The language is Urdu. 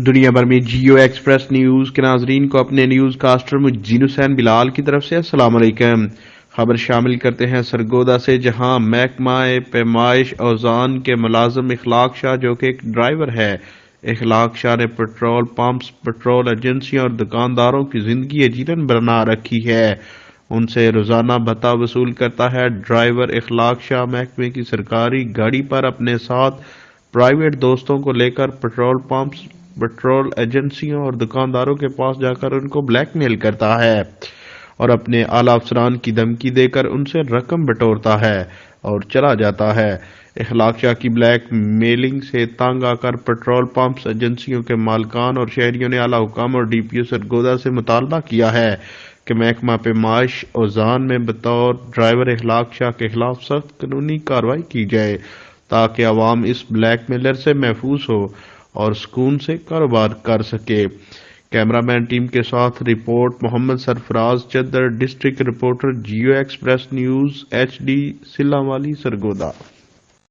دنیا بھر میں جیو ایکسپریس نیوز کے ناظرین کو اپنے نیوز کاسٹر مجین حسین بلال کی طرف سے السلام علیکم۔ خبر شامل کرتے ہیں سرگودا سے، جہاں محکمہ پیمائش اوزان کے ملازم اخلاق شاہ جو کہ ایک ڈرائیور ہے، اخلاق شاہ نے پیٹرول پمپس، پیٹرول ایجنسیوں اور دکانداروں کی زندگی عجیباً بنا رکھی ہے۔ ان سے روزانہ بھتہ وصول کرتا ہے۔ ڈرائیور اخلاق شاہ محکمے کی سرکاری گاڑی پر اپنے ساتھ پرائیویٹ دوستوں کو لے کر پیٹرول پمپس، پیٹرول ایجنسیوں اور دکانداروں کے پاس جا کر ان کو بلیک میل کرتا ہے اور اپنے اعلی افسران کی دھمکی دے کر ان سے رقم بٹورتا ہے اور چلا جاتا ہے۔ اخلاق شاہ کی بلیک میلنگ سے تنگ آ کر پیٹرول پمپس ایجنسیوں کے مالکان اور شہریوں نے اعلی حکام اور ڈی پی او سرگودا سے مطالبہ کیا ہے کہ محکمہ پیمائش اوزان میں بطور ڈرائیور اخلاق شاہ کے خلاف سخت قانونی کارروائی کی جائے تاکہ عوام اس بلیک میلر سے محفوظ ہو اور سکون سے کاروبار کر سکے۔ کیمرہ مین ٹیم کے ساتھ رپورٹ محمد سرفراز چدر، district reporter Geo Express News HD سلہ والی سرگودا۔